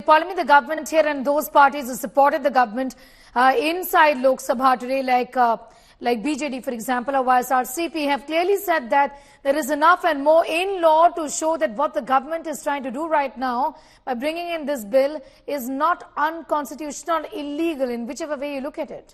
Parliament, the government here and those parties who supported the government inside Lok Sabha today, like BJD, for example, or YSRCP, have clearly said that there is enough and more in law to show that what the government is trying to do right now by bringing in this bill is not unconstitutional, illegal, in whichever way you look at it.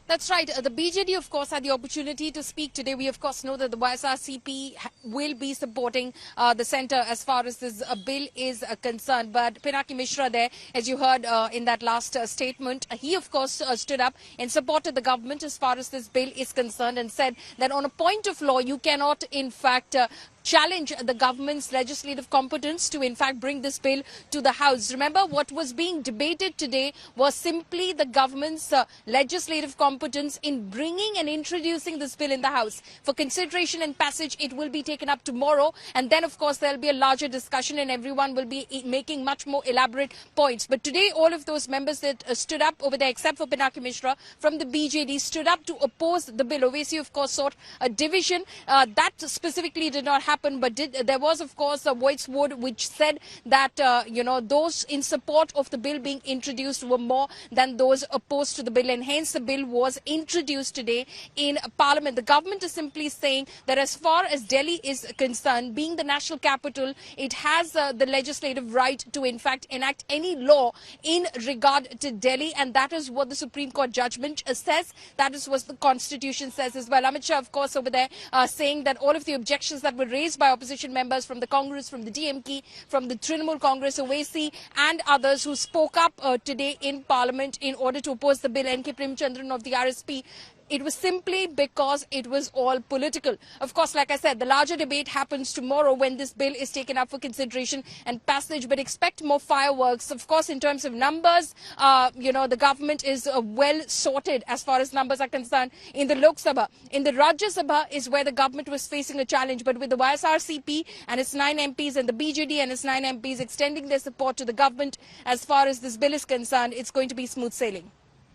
That's right. The BJD, of course, had the opportunity to speak today. We, of course, know that the YSRCP will be supporting the centre as far as this bill is concerned. But Pinaki Mishra there, as you heard in that last statement, he, of course, stood up and supported the government as far as this bill is concerned and said that on a point of law, you cannot, in fact, challenge the government's legislative competence to in fact bring this bill to the House. Remember, what was being debated today was simply the government's legislative competence in bringing and introducing this bill in the House. For consideration and passage, it will be taken up tomorrow, and then of course there will be a larger discussion and everyone will be making much more elaborate points. But today all of those members that stood up over there, except for Pinaki Mishra from the BJD, stood up to oppose the bill. Owaisi, of course, sought a division. That specifically did not happen. But there was, of course, a voice vote which said that, those in support of the bill being introduced were more than those opposed to the bill. And hence the bill was introduced today in Parliament. The government is simply saying that as far as Delhi is concerned, being the national capital, it has the legislative right to, in fact, enact any law in regard to Delhi. And that is what the Supreme Court judgment says. That is what the Constitution says as well. Amit Shah, of course, over there saying that all of the objections that were raised by opposition members from the Congress, from the DMK, from the Trinamool Congress, Owaisi and others who spoke up today in Parliament in order to oppose the bill, N.K. Premchandran of the RSP, it was simply because it was all political. Of course, like I said, the larger debate happens tomorrow when this bill is taken up for consideration and passage, but expect more fireworks. Of course, in terms of numbers, the government is well sorted as far as numbers are concerned in the Lok Sabha. In the Rajya Sabha is where the government was facing a challenge, but with the YSRCP and its 9 MPs and the BJD and its 9 MPs extending their support to the government as far as this bill is concerned, it's going to be smooth sailing.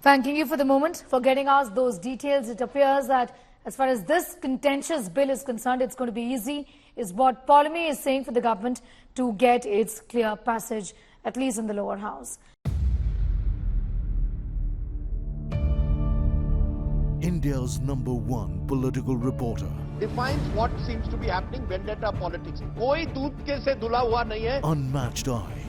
Thanking you for the moment, for getting us those details. It appears that as far as this contentious bill is concerned, it's going to be easy, is what Parliament is saying for the government to get its clear passage, at least in the lower house. India's #1 political reporter. Defines what seems to be happening, vendetta politics. कोई दूध के से धुला हुआ नहीं है. Unmatched eye,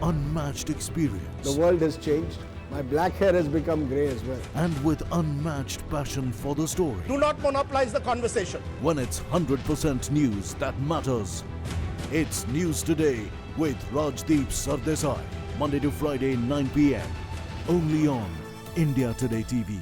unmatched experience. The world has changed. My black hair has become grey as well. And with unmatched passion for the story. Do not monopolize the conversation. When it's 100% news that matters. It's News Today with Rajdeep Sardesai. Monday to Friday, 9 p.m. Only on India Today TV.